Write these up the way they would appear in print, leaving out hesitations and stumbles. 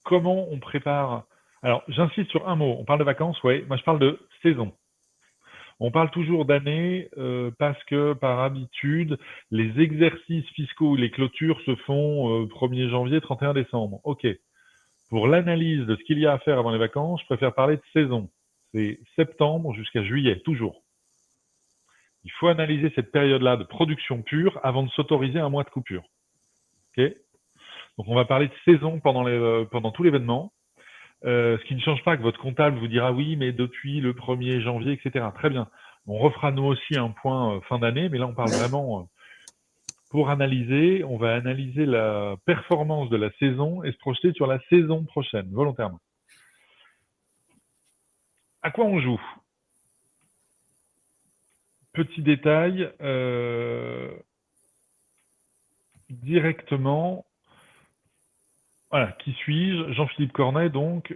comment on prépare. Alors, j'insiste sur un mot. On parle de vacances, ouais. Moi, je parle de saison. On parle toujours d'année parce que, par habitude, les exercices fiscaux, les clôtures se font 1er janvier, 31 décembre. OK. Pour l'analyse de ce qu'il y a à faire avant les vacances, je préfère parler de saison. C'est septembre jusqu'à juillet, toujours. Il faut analyser cette période-là de production pure avant de s'autoriser un mois de coupure. OK. Donc, on va parler de saison pendant tout l'événement. Ce qui ne change pas que votre comptable vous dira oui, mais depuis le 1er janvier, etc. Très bien. On refera nous aussi un point fin d'année, mais là on parle vraiment pour analyser, on va analyser la performance de la saison et se projeter sur la saison prochaine, volontairement. À quoi on joue? Petit détail, directement. Voilà, qui suis-je? Jean-Philippe Cornet, donc,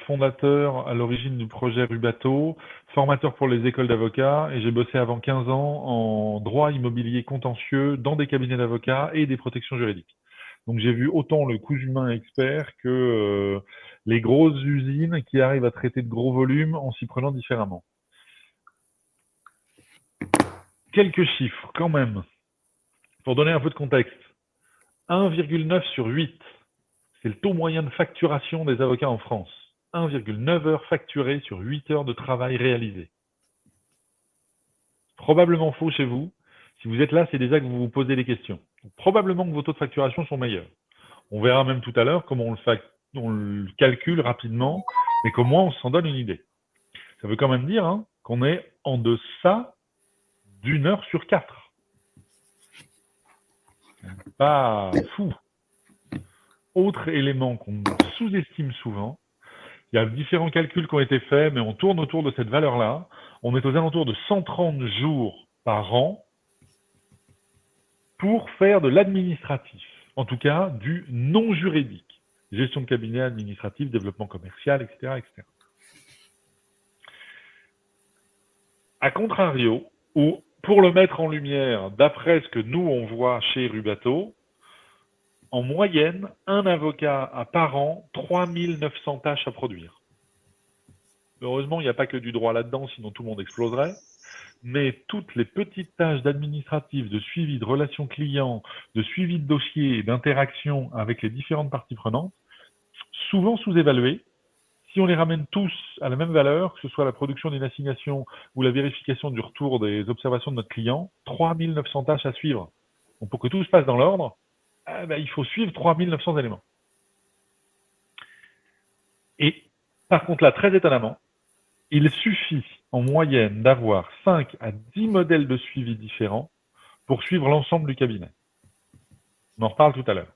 fondateur à l'origine du projet Rubato, formateur pour les écoles d'avocats, et j'ai bossé avant 15 ans en droit immobilier contentieux dans des cabinets d'avocats et des protections juridiques. Donc j'ai vu autant le cousu humain expert que les grosses usines qui arrivent à traiter de gros volumes en s'y prenant différemment. Quelques chiffres quand même, pour donner un peu de contexte. 1,9 sur 8. C'est le taux moyen de facturation des avocats en France. 1,9 heures facturées sur 8 heures de travail réalisées. Probablement faux chez vous. Si vous êtes là, c'est déjà que vous vous posez des questions. Donc, probablement que vos taux de facturation sont meilleurs. On verra même tout à l'heure comment on le calcule rapidement, mais qu'au moins on s'en donne une idée. Ça veut quand même dire qu'on est en deçà d'1 heure sur 4. Pas fou. Autre élément qu'on sous-estime souvent, il y a différents calculs qui ont été faits, mais on tourne autour de cette valeur-là. On est aux alentours de 130 jours par an pour faire de l'administratif, en tout cas du non-juridique. Gestion de cabinet administratif, développement commercial, etc., etc. A contrario, ou pour le mettre en lumière, d'après ce que nous on voit chez Rubato, en moyenne, un avocat a par an 3900 tâches à produire. Heureusement, il n'y a pas que du droit là-dedans, sinon tout le monde exploserait. Mais toutes les petites tâches d'administratif, de suivi de relations clients, de suivi de dossiers et d'interaction avec les différentes parties prenantes, souvent sous-évaluées, si on les ramène tous à la même valeur, que ce soit la production d'une assignation ou la vérification du retour des observations de notre client, 3900 tâches à suivre. Donc pour que tout se passe dans l'ordre, il faut suivre 3900 éléments. Et par contre là, très étonnamment, il suffit en moyenne d'avoir 5 à 10 modèles de suivi différents pour suivre l'ensemble du cabinet. On en reparle tout à l'heure.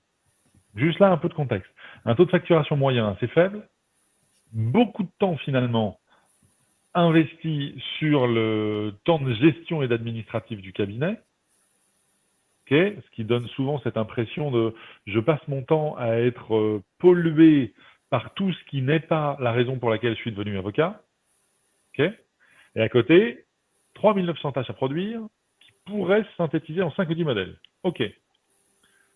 Juste là, un peu de contexte. Un taux de facturation moyen assez faible, beaucoup de temps finalement investi sur le temps de gestion et d'administratif du cabinet, okay, ce qui donne souvent cette impression de je passe mon temps à être pollué par tout ce qui n'est pas la raison pour laquelle je suis devenu avocat. Okay, et à côté, 3900 tâches à produire qui pourraient se synthétiser en 5 ou 10 modèles. OK.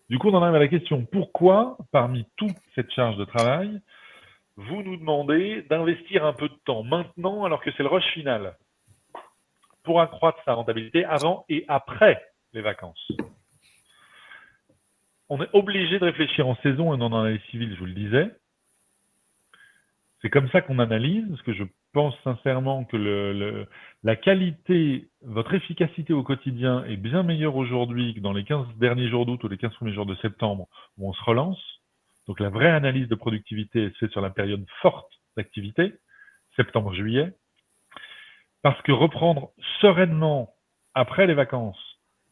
Du coup, on en arrive à la question, pourquoi, parmi toute cette charge de travail, vous nous demandez d'investir un peu de temps maintenant alors que c'est le rush final pour accroître sa rentabilité avant et après les vacances? On est obligé de réfléchir en saison et non en année civile, je vous le disais. C'est comme ça qu'on analyse, parce que je pense sincèrement que la qualité, votre efficacité au quotidien est bien meilleure aujourd'hui que dans les 15 derniers jours d'août ou les 15 premiers jours de septembre où on se relance. Donc la vraie analyse de productivité se fait sur la période forte d'activité, septembre-juillet, parce que reprendre sereinement après les vacances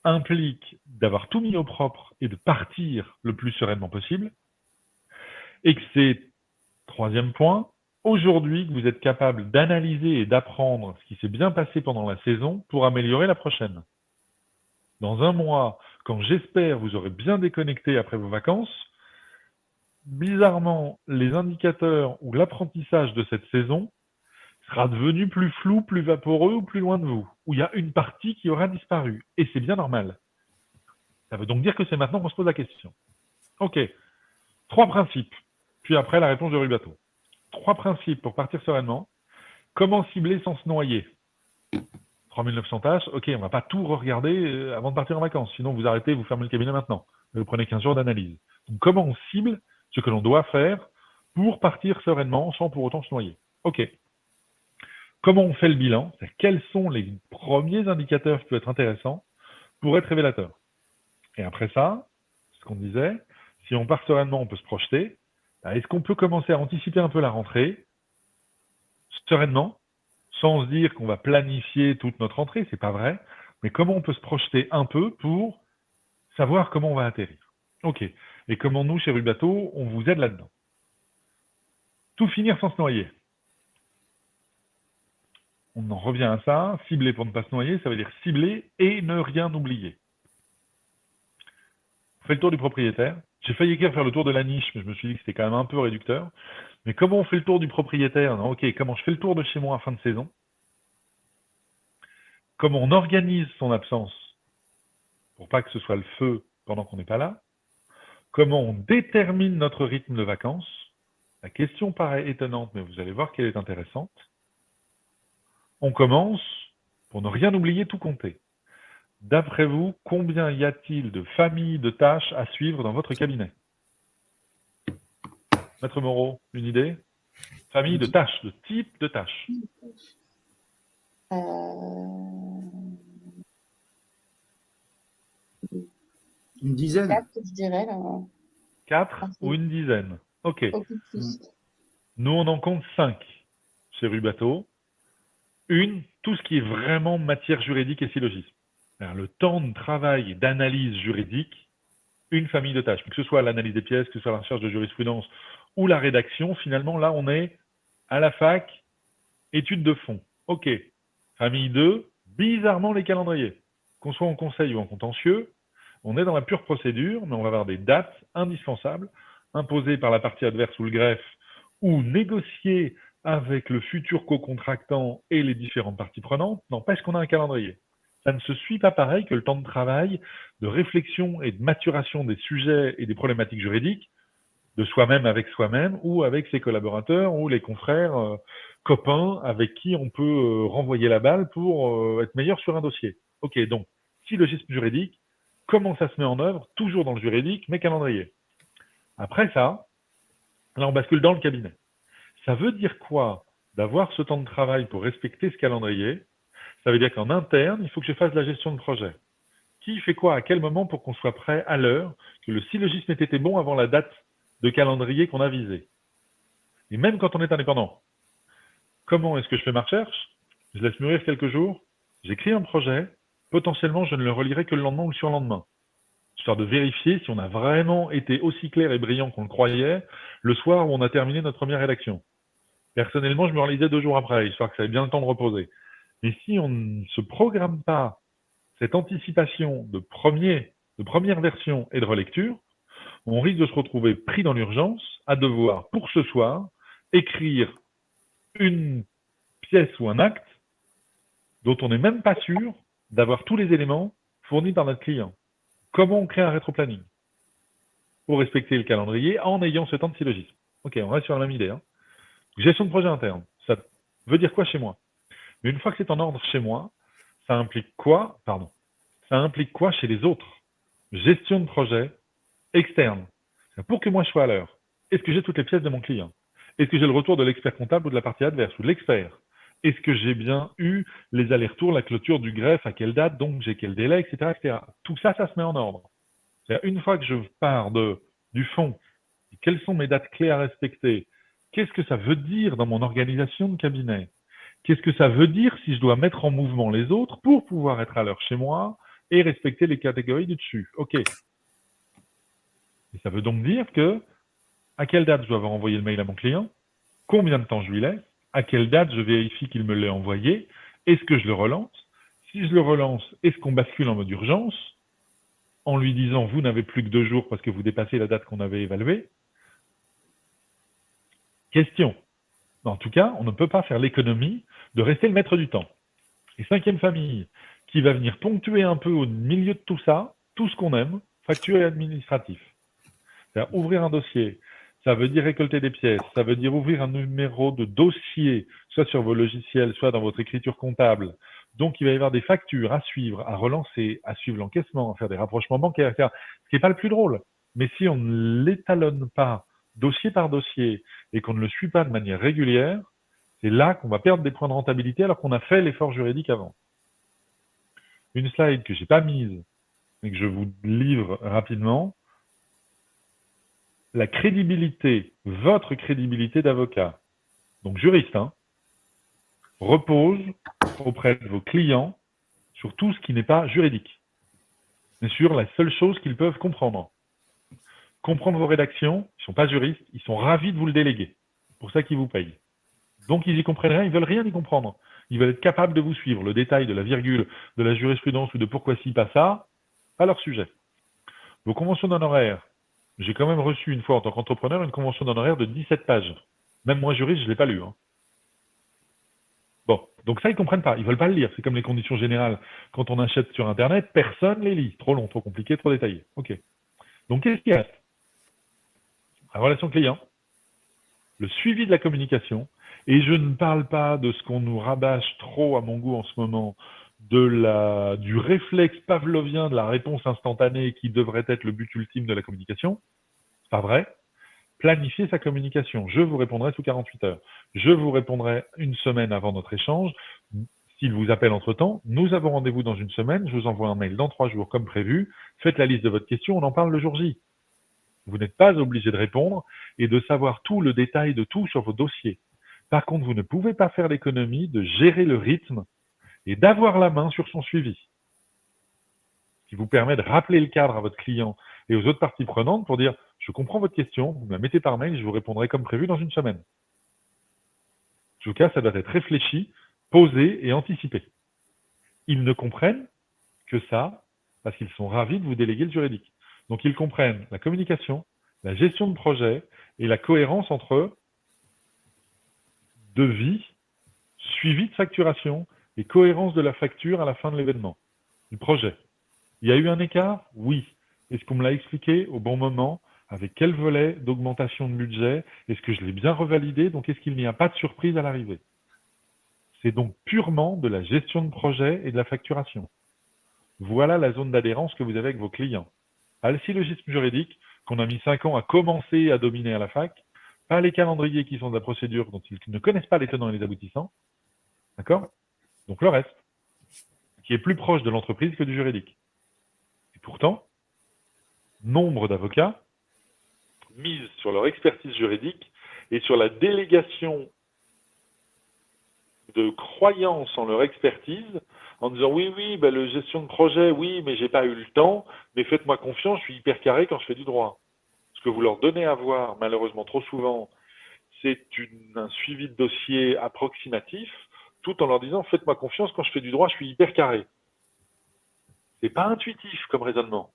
implique d'avoir tout mis au propre et de partir le plus sereinement possible, et que c'est, troisième point, aujourd'hui que vous êtes capable d'analyser et d'apprendre ce qui s'est bien passé pendant la saison pour améliorer la prochaine. Dans un mois, quand j'espère vous aurez bien déconnecté après vos vacances, bizarrement, les indicateurs ou l'apprentissage de cette saison sera devenu plus flou, plus vaporeux ou plus loin de vous, où il y a une partie qui aura disparu. Et c'est bien normal. Ça veut donc dire que c'est maintenant qu'on se pose la question. Ok, 3 principes puis après la réponse de Rubato. 3 principes pour partir sereinement. Comment cibler sans se noyer? 3900 tâches, ok, on va pas tout regarder avant de partir en vacances, sinon vous arrêtez, vous fermez le cabinet maintenant. Vous prenez 15 jours d'analyse. Donc comment on cible ce que l'on doit faire pour partir sereinement sans pour autant se noyer? Ok. Comment on fait le bilan? Quels sont les premiers indicateurs qui peuvent être intéressants pour être révélateurs? Et après ça, ce qu'on disait, si on part sereinement, on peut se projeter. Est-ce qu'on peut commencer à anticiper un peu la rentrée sereinement, sans se dire qu'on va planifier toute notre rentrée, c'est pas vrai, mais comment on peut se projeter un peu pour savoir comment on va atterrir. Ok. Et comment nous, chez Rubato, on vous aide là-dedans. Tout finir sans se noyer. On en revient à ça. Cibler pour ne pas se noyer, ça veut dire cibler et ne rien oublier. On fait le tour du propriétaire. J'ai failli écrire faire le tour de la niche, mais je me suis dit que c'était quand même un peu réducteur. Mais comment on fait le tour du propriétaire? Non, ok, comment je fais le tour de chez moi à fin de saison? Comment on organise son absence pour pas que ce soit le feu pendant qu'on n'est pas là? Comment on détermine notre rythme de vacances? La question paraît étonnante, mais vous allez voir qu'elle est intéressante. On commence, pour ne rien oublier, tout compter. D'après vous, combien y a-t-il de familles de tâches à suivre dans votre cabinet? Maître Moreau, une idée? Famille de tâches, de type de tâches. Euh, Une dizaine. 4, je dirais. Là. 4 ou une dizaine? Ok. Nous, on en compte 5 chez Rubato. Une, tout ce qui est vraiment matière juridique et syllogisme. Alors, le temps de travail et d'analyse juridique, une famille de tâches. Que ce soit l'analyse des pièces, que ce soit la recherche de jurisprudence ou la rédaction, finalement, là, on est à la fac, études de fond. Ok. Famille 2, bizarrement les calendriers. Qu'on soit en conseil ou en contentieux, on est dans la pure procédure, mais on va avoir des dates indispensables, imposées par la partie adverse ou le greffe, ou négociées avec le futur co-contractant et les différentes parties prenantes, n'empêche qu'on a un calendrier. Ça ne se suit pas pareil que le temps de travail, de réflexion et de maturation des sujets et des problématiques juridiques, de soi-même avec soi-même ou avec ses collaborateurs ou les confrères, copains avec qui on peut renvoyer la balle pour être meilleur sur un dossier. Ok, donc, syllogisme juridique, comment ça se met en œuvre? Toujours dans le juridique, mais calendrier. Après ça, là on bascule dans le cabinet. Ça veut dire quoi d'avoir ce temps de travail pour respecter ce calendrier? Ça veut dire qu'en interne, il faut que je fasse la gestion de projet. Qui fait quoi à quel moment pour qu'on soit prêt à l'heure, que le syllogisme ait été bon avant la date de calendrier qu'on a visé. Et même quand on est indépendant, comment est-ce que je fais ma recherche? Je laisse mûrir quelques jours, j'écris un projet, potentiellement je ne le relirai que le lendemain ou le surlendemain, histoire de vérifier si on a vraiment été aussi clair et brillant qu'on le croyait le soir où on a terminé notre première rédaction. Personnellement, je me relisais 2 jours après, histoire que ça ait bien le temps de reposer. Mais si on ne se programme pas cette anticipation de première version et de relecture, on risque de se retrouver pris dans l'urgence à devoir, pour ce soir, écrire une pièce ou un acte dont on n'est même pas sûr d'avoir tous les éléments fournis par notre client. Comment on crée un rétroplanning pour respecter le calendrier en ayant ce temps de syllogisme? Ok, on reste sur la même idée. Gestion de projet interne, ça veut dire quoi chez moi? Mais une fois que c'est en ordre chez moi, ça implique quoi? Ça implique quoi chez les autres? Gestion de projet externe. Pour que moi je sois à l'heure, est-ce que j'ai toutes les pièces de mon client? Est-ce que j'ai le retour de l'expert comptable ou de la partie adverse ou de l'expert? Est-ce que j'ai bien eu les allers-retours, la clôture du greffe, à quelle date, donc j'ai quel délai, etc., etc. Tout ça, ça se met en ordre. C'est-à-dire, une fois que je pars du fond, quelles sont mes dates clés à respecter? Qu'est-ce que ça veut dire dans mon organisation de cabinet? Qu'est-ce que ça veut dire si je dois mettre en mouvement les autres pour pouvoir être à l'heure chez moi et respecter les catégories du dessus? Ok. Et ça veut donc dire que à quelle date je dois avoir envoyé le mail à mon client? Combien de temps je lui laisse? À quelle date je vérifie qu'il me l'ait envoyé? Est-ce que je le relance? Si je le relance, est-ce qu'on bascule en mode urgence en lui disant vous n'avez plus que 2 jours parce que vous dépassez la date qu'on avait évaluée? Question. En tout cas, on ne peut pas faire l'économie de rester le maître du temps. Et 5e famille, qui va venir ponctuer un peu au milieu de tout ça, tout ce qu'on aime, facture et administratif. C'est-à-dire ouvrir un dossier, Ça veut dire récolter des pièces, ça veut dire ouvrir un numéro de dossier, soit sur vos logiciels, soit dans votre écriture comptable. Donc, il va y avoir des factures à suivre, à relancer, à suivre l'encaissement, à faire des rapprochements bancaires, etc. Ce qui n'est pas le plus drôle. Mais si on ne l'étalonne pas dossier par dossier et qu'on ne le suit pas de manière régulière, c'est là qu'on va perdre des points de rentabilité alors qu'on a fait l'effort juridique avant. Une slide que j'ai pas mise, mais que je vous livre rapidement. La crédibilité, votre crédibilité d'avocat, donc juriste, repose auprès de vos clients sur tout ce qui n'est pas juridique, mais sur la seule chose qu'ils peuvent comprendre. Comprendre vos rédactions, ils ne sont pas juristes, ils sont ravis de vous le déléguer. C'est pour ça qu'ils vous payent. Donc ils y comprennent rien, ils veulent rien y comprendre. Ils veulent être capables de vous suivre. Le détail de la virgule, de la jurisprudence ou de pourquoi ci, pas ça, pas leur sujet. Vos conventions d'honoraires, j'ai quand même reçu une fois en tant qu'entrepreneur une convention d'honoraires de 17 pages. Même moi, juriste, je ne l'ai pas lu. Bon, donc ça, ils ne comprennent pas. Ils ne veulent pas le lire. C'est comme les conditions générales. Quand on achète sur Internet, personne ne les lit. Trop long, trop compliqué, trop détaillé. OK. Donc, qu'est-ce qui reste? La relation client, le suivi de la communication, et je ne parle pas de ce qu'on nous rabâche trop à mon goût en ce moment, du réflexe pavlovien de la réponse instantanée qui devrait être le but ultime de la communication. C'est pas vrai. Planifier sa communication. Je vous répondrai sous 48 heures. Je vous répondrai une semaine avant notre échange. S'il vous appelle entre-temps, nous avons rendez-vous dans une semaine. Je vous envoie un mail dans 3 jours comme prévu. Faites la liste de votre question, on en parle le jour J. Vous n'êtes pas obligé de répondre et de savoir tout le détail de tout sur vos dossiers. Par contre, vous ne pouvez pas faire l'économie de gérer le rythme et d'avoir la main sur son suivi, ce qui vous permet de rappeler le cadre à votre client et aux autres parties prenantes pour dire « Je comprends votre question, vous me la mettez par mail, je vous répondrai comme prévu dans une semaine. » En tout cas, ça doit être réfléchi, posé et anticipé. Ils ne comprennent que ça parce qu'ils sont ravis de vous déléguer le juridique. Donc, ils comprennent la communication, la gestion de projet et la cohérence entre devis, suivi de facturation et cohérence de la facture à la fin de l'événement, du projet. Il y a eu un écart? Oui. Est-ce qu'on me l'a expliqué au bon moment? Avec quel volet d'augmentation de budget? Est-ce que je l'ai bien revalidé? Donc, est-ce qu'il n'y a pas de surprise à l'arrivée? C'est donc purement de la gestion de projet et de la facturation. Voilà la zone d'adhérence que vous avez avec vos clients. Pas le syllogisme juridique qu'on a mis 5 ans à commencer à dominer à la fac, pas les calendriers qui sont de la procédure dont ils ne connaissent pas les tenants et les aboutissants, d'accord? Donc le reste, qui est plus proche de l'entreprise que du juridique. Et pourtant, nombre d'avocats misent sur leur expertise juridique et sur la délégation de croyance en leur expertise en disant oui, ben, le gestion de projet, oui, mais j'ai pas eu le temps, mais faites-moi confiance, je suis hyper carré quand je fais du droit. Ce que vous leur donnez à voir, malheureusement trop souvent, c'est un suivi de dossier approximatif, tout en leur disant faites-moi confiance quand je fais du droit, je suis hyper carré. C'est pas intuitif comme raisonnement.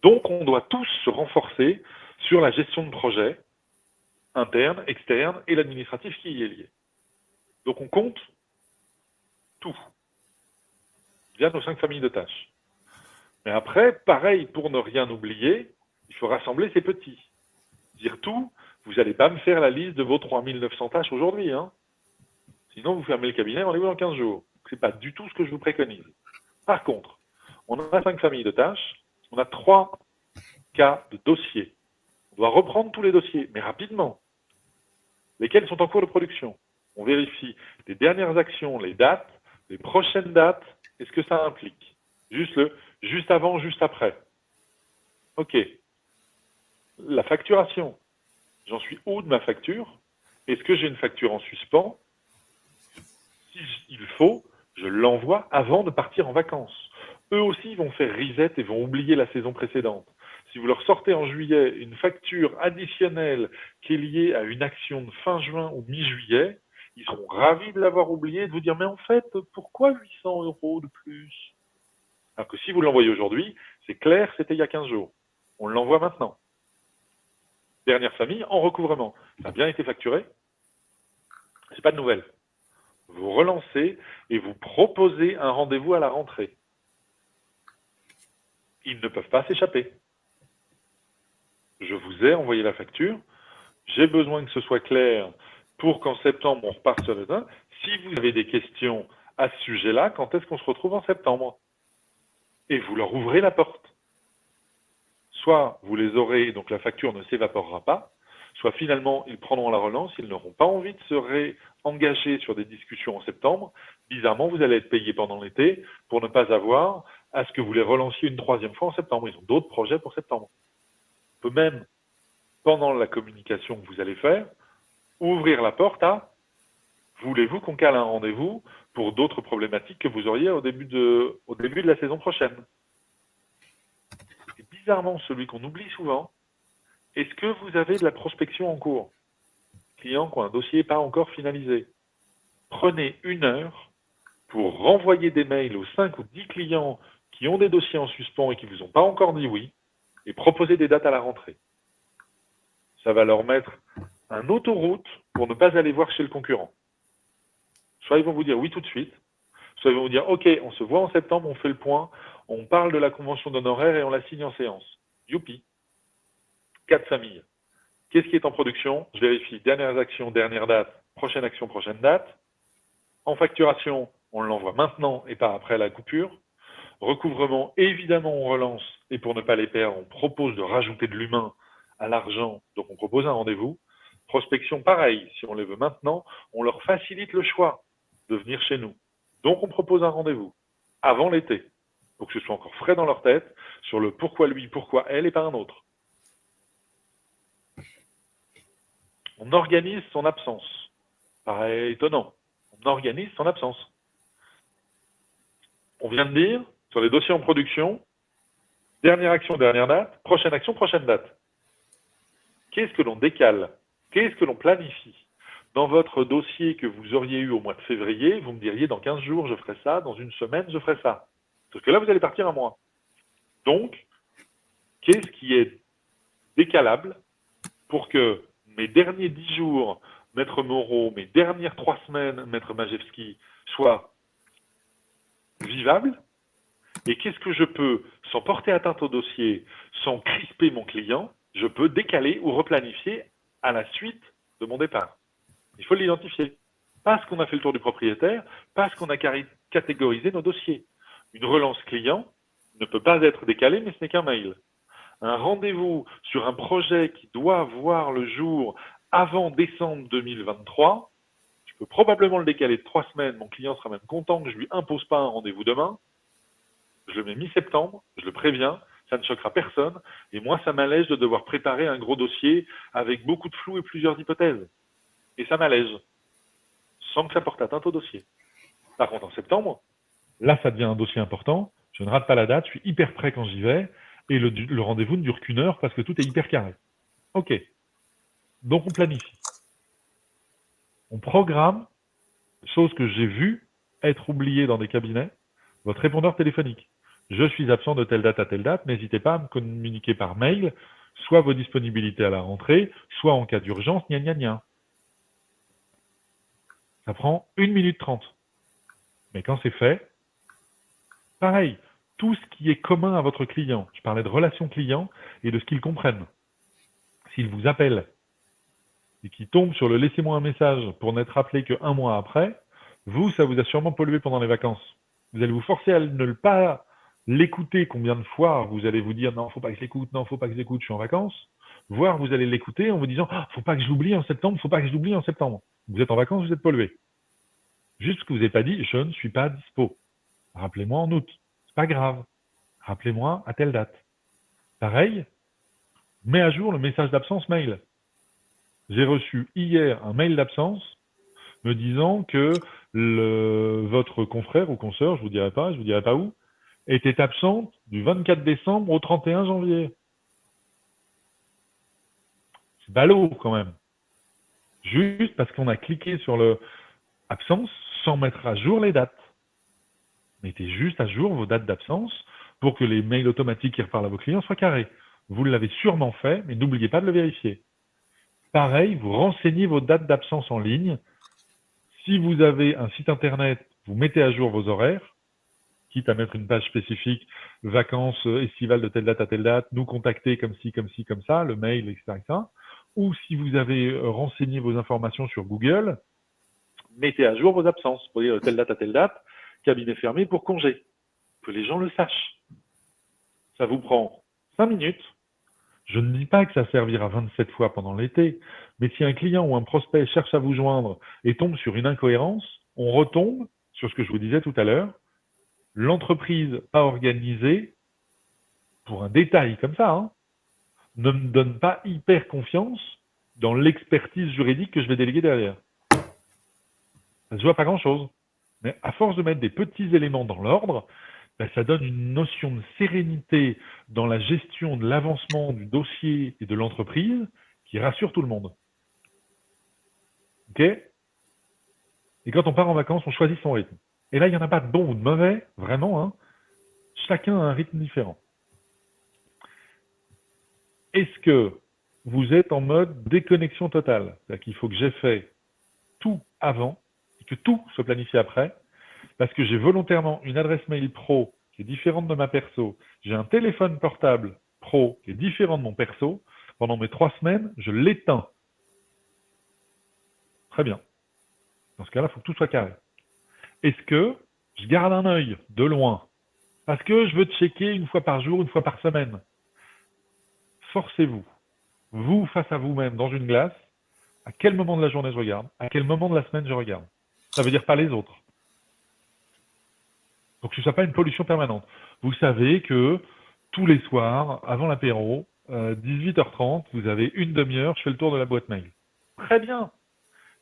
Donc on doit tous se renforcer sur la gestion de projet, interne, externe, et l'administratif qui y est lié. Donc on compte tout, via nos 5 familles de tâches. Mais après, pareil, pour ne rien oublier, il faut rassembler ces petits. Dire tout, vous n'allez pas me faire la liste de vos 3900 tâches aujourd'hui. Sinon, vous fermez le cabinet, rendez-vous dans 15 jours. Ce n'est pas du tout ce que je vous préconise. Par contre, on a 5 familles de tâches, on a 3 cas de dossiers. On doit reprendre tous les dossiers, mais rapidement. Lesquels sont en cours de production. On vérifie les dernières actions, les dates, les prochaines dates, et ce que ça implique. Juste avant, juste après. OK. La facturation. J'en suis où de ma facture? Est-ce que j'ai une facture en suspens? S'il faut, je l'envoie avant de partir en vacances. Eux aussi vont faire reset et vont oublier la saison précédente. Si vous leur sortez en juillet une facture additionnelle qui est liée à une action de fin juin ou mi-juillet, ils seront ravis de l'avoir oublié et de vous dire « Mais en fait, pourquoi 800 € de plus ?» Alors que si vous l'envoyez aujourd'hui, c'est clair, c'était il y a 15 jours. On l'envoie maintenant. Dernière famille, en recouvrement. Ça a bien été facturé. C'est pas de nouvelles. Vous relancez et vous proposez un rendez-vous à la rentrée. Ils ne peuvent pas s'échapper. je vous ai envoyé la facture, j'ai besoin que ce soit clair pour qu'en septembre, on reparte sur le terrain. Si vous avez des questions à ce sujet-là, quand est-ce qu'on se retrouve en septembre? Et vous leur ouvrez la porte. Soit vous les aurez, donc la facture ne s'évaporera pas, soit finalement ils prendront la relance, ils n'auront pas envie de se réengager sur des discussions en septembre. Bizarrement, vous allez être payé pendant l'été pour ne pas avoir à ce que vous les relanciez une troisième fois en septembre. Ils ont d'autres projets pour septembre. On peut même, pendant la communication que vous allez faire, ouvrir la porte à voulez-vous qu'on cale un rendez-vous pour d'autres problématiques que vous auriez au début de la saison prochaine. Et bizarrement, celui qu'on oublie souvent, est-ce que vous avez de la prospection en cours? Clients qui ont un dossier pas encore finalisé. Prenez 1 heure pour renvoyer des mails aux 5 ou 10 clients qui ont des dossiers en suspens et qui ne vous ont pas encore dit oui, et proposer des dates à la rentrée. Ça va leur mettre un autoroute pour ne pas aller voir chez le concurrent. Soit ils vont vous dire oui tout de suite, soit ils vont vous dire ok, on se voit en septembre, on fait le point, on parle de la convention d'honoraires et on la signe en séance. Youpi. 4 familles. Qu'est-ce qui est en production? Je vérifie dernières actions, dernière date, prochaine action, prochaine date. En facturation, on l'envoie maintenant et pas après la coupure. Recouvrement, évidemment, on relance et pour ne pas les perdre, on propose de rajouter de l'humain à l'argent, donc on propose un rendez-vous. Prospection, pareil, si on les veut maintenant, on leur facilite le choix de venir chez nous. Donc on propose un rendez-vous avant l'été, pour que ce soit encore frais dans leur tête sur le pourquoi lui, pourquoi elle et pas un autre. On organise son absence. Pareil, étonnant. On organise son absence. On vient de dire, sur les dossiers en production, dernière action, dernière date, prochaine action, prochaine date. Qu'est-ce que l'on décale? Qu'est-ce que l'on planifie? Dans votre dossier que vous auriez eu au mois de février, vous me diriez dans 15 jours je ferai ça, dans une semaine je ferai ça. Parce que là vous allez partir un mois. Donc, qu'est-ce qui est décalable pour que mes derniers 10 jours, Maître Moreau, mes dernières 3 semaines, Maître Majewski, soient vivables? Et qu'est-ce que je peux, sans porter atteinte au dossier, sans crisper mon client, je peux décaler ou replanifier à la suite de mon départ? Il faut l'identifier. Parce qu'on a fait le tour du propriétaire, parce qu'on a catégorisé nos dossiers. Une relance client ne peut pas être décalée, mais ce n'est qu'un mail. Un rendez-vous sur un projet qui doit voir le jour avant décembre 2023, je peux probablement le décaler de 3 semaines, mon client sera même content que je ne lui impose pas un rendez-vous demain. Je le mets mi-septembre, je le préviens, ça ne choquera personne, et moi ça m'allège de devoir préparer un gros dossier avec beaucoup de flou et plusieurs hypothèses. Et ça m'allège, sans que ça porte atteinte au dossier. Par contre, en septembre, là ça devient un dossier important, je ne rate pas la date, je suis hyper prêt quand j'y vais, et le rendez-vous ne dure qu'1 heure parce que tout est hyper carré. Ok, donc on planifie. On programme, chose que j'ai vue être oubliée dans des cabinets, votre répondeur téléphonique. Je suis absent de telle date à telle date, n'hésitez pas à me communiquer par mail, soit vos disponibilités à la rentrée, soit en cas d'urgence, gna gna gna. Ça prend 1 minute 30. Mais quand c'est fait, pareil, tout ce qui est commun à votre client, je parlais de relation client et de ce qu'ils comprennent. S'il vous appelle et qu'il tombe sur le laissez-moi un message pour n'être rappelé qu'un mois après, vous, ça vous a sûrement pollué pendant les vacances. Vous allez vous forcer à ne pas l'écouter combien de fois vous allez vous dire non, faut pas que je l'écoute, non, faut pas que je l'écoute, je suis en vacances. Voire vous allez l'écouter en vous disant faut pas que je l'oublie en septembre, faut pas que je l'oublie en septembre. Vous êtes en vacances, vous êtes pollué. Juste parce que vous n'avez pas dit je ne suis pas dispo. Rappelez-moi en août. C'est pas grave. Rappelez-moi à telle date. Pareil, mets à jour le message d'absence mail. J'ai reçu hier un mail d'absence me disant que votre confrère ou consoeur, je vous dirai pas où, était absente du 24 décembre au 31 janvier. C'est ballot quand même. Juste parce qu'on a cliqué sur le absence sans mettre à jour les dates. Mettez juste à jour vos dates d'absence pour que les mails automatiques qui reparlent à vos clients soient carrés. Vous l'avez sûrement fait, mais n'oubliez pas de le vérifier. Pareil, vous renseignez vos dates d'absence en ligne. Si vous avez un site internet, vous mettez à jour vos horaires. quitte à mettre une page spécifique, vacances estivales de telle date à telle date, nous contacter comme ci, comme ci, comme ça, le mail, etc., etc. Ou si vous avez renseigné vos informations sur Google, mettez à jour vos absences. Vous voyez, telle date à telle date, cabinet fermé pour congé. Que les gens le sachent. Ça vous prend 5 minutes. Je ne dis pas que ça servira 27 fois pendant l'été, mais si un client ou un prospect cherche à vous joindre et tombe sur une incohérence, on retombe sur ce que je vous disais tout à l'heure. L'entreprise pas organisée, pour un détail comme ça, hein, ne me donne pas hyper confiance dans l'expertise juridique que je vais déléguer derrière. Ça se voit pas grand-chose. Mais à force de mettre des petits éléments dans l'ordre, ben, ça donne une notion de sérénité dans la gestion de l'avancement du dossier et de l'entreprise qui rassure tout le monde. Ok? Et quand on part en vacances, on choisit son rythme. Et là, il n'y en a pas de bon ou de mauvais, vraiment. Hein. Chacun a un rythme différent. Est-ce que vous êtes en mode déconnexion totale? C'est-à-dire qu'il faut que j'ai fait tout avant et que tout soit planifié après, parce que j'ai volontairement une adresse mail pro qui est différente de ma perso, j'ai un téléphone portable pro qui est différent de mon perso, pendant mes 3 semaines, je l'éteins. Très bien. Dans ce cas-là, il faut que tout soit carré. Est-ce que je garde un œil de loin parce que je veux checker une fois par jour, une fois par semaine? Forcez-vous, vous face à vous-même dans une glace, à quel moment de la journée je regarde, à quel moment de la semaine je regarde. Ça veut dire pas les autres. Donc que ce ne soit pas une pollution permanente. Vous savez que tous les soirs, avant l'apéro, 18h30, vous avez une demi-heure, je fais le tour de la boîte mail. Très bien.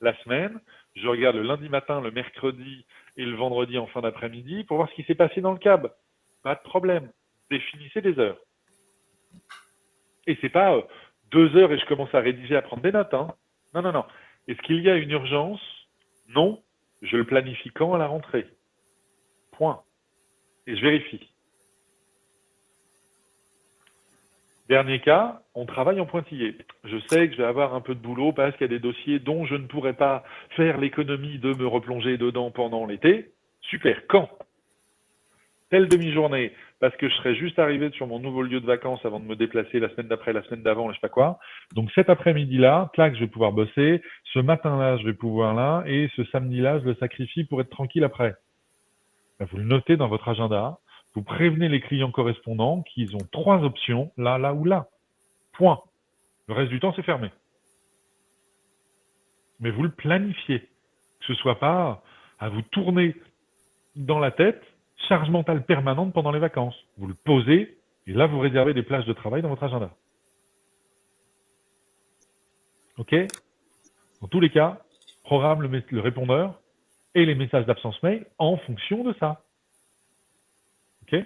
La semaine, je regarde le lundi matin, le mercredi et le vendredi en fin d'après-midi pour voir ce qui s'est passé dans le cab. Pas de problème. Définissez des heures. Et c'est pas 2 heures et je commence à rédiger, à prendre des notes. Hein. Non, non, non. Est-ce qu'il y a une urgence? Non. Je le planifie quand à la rentrée? Point. Et je vérifie. Dernier cas, on travaille en pointillé. Je sais que je vais avoir un peu de boulot parce qu'il y a des dossiers dont je ne pourrai pas faire l'économie de me replonger dedans pendant l'été. Super. Quand? Telle demi-journée, parce que je serai juste arrivé sur mon nouveau lieu de vacances avant de me déplacer la semaine d'après, la semaine d'avant, je sais pas quoi. Donc cet après-midi-là, clac, je vais pouvoir bosser. Ce matin-là, je vais pouvoir là. Et ce samedi-là, je le sacrifie pour être tranquille après. Ben, vous le notez dans votre agenda. Vous prévenez les clients correspondants qu'ils ont 3 options, là, là ou là. Point. Le reste du temps, c'est fermé. Mais vous le planifiez. Que ce soit pas à vous tourner dans la tête, charge mentale permanente pendant les vacances. Vous le posez, et là, vous réservez des plages de travail dans votre agenda. OK? Dans tous les cas, programme le répondeur et les messages d'absence mail en fonction de ça. OK?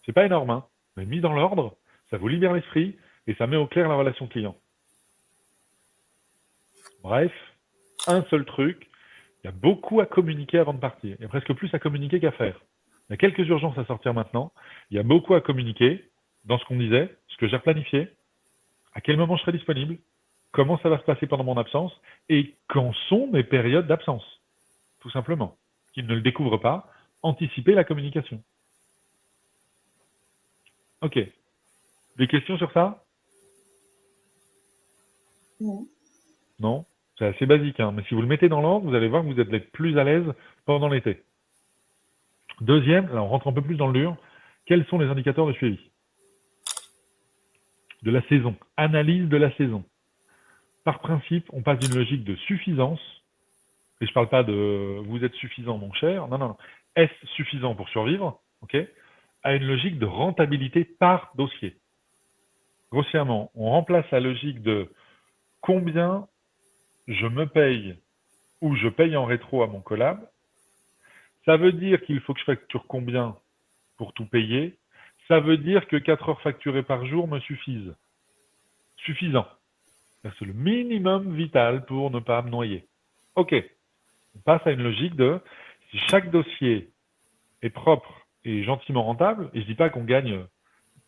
C'est pas énorme, hein? Mais mis dans l'ordre, ça vous libère l'esprit et ça met au clair la relation client. Bref, un seul truc, il y a beaucoup à communiquer avant de partir. Il y a presque plus à communiquer qu'à faire. Il y a quelques urgences à sortir maintenant. Il y a beaucoup à communiquer dans ce qu'on disait, ce que j'ai planifié, à quel moment je serai disponible, comment ça va se passer pendant mon absence et quand sont mes périodes d'absence. Tout simplement. Qu'ils ne le découvrent pas, anticiper la communication. Ok. Des questions sur ça? Non. Non? C'est assez basique, hein. Mais si vous le mettez dans l'ordre, vous allez voir que vous êtes plus à l'aise pendant l'été. Deuxième, là on rentre un peu plus dans le dur, quels sont les indicateurs de suivi de la saison? Analyse de la saison. Par principe, on passe d'une logique de suffisance, et je ne parle pas de vous êtes suffisant mon cher, non, non, non. Est-ce suffisant pour survivre, ok, à une logique de rentabilité par dossier. Grossièrement, on remplace la logique de combien je me paye ou je paye en rétro à mon collab. Ça veut dire qu'il faut que je facture combien pour tout payer. Ça veut dire que 4 heures facturées par jour me suffisent. Suffisant. C'est le minimum vital pour ne pas me noyer. Ok. On passe à une logique de si chaque dossier est propre et gentiment rentable, et je ne dis pas qu'on gagne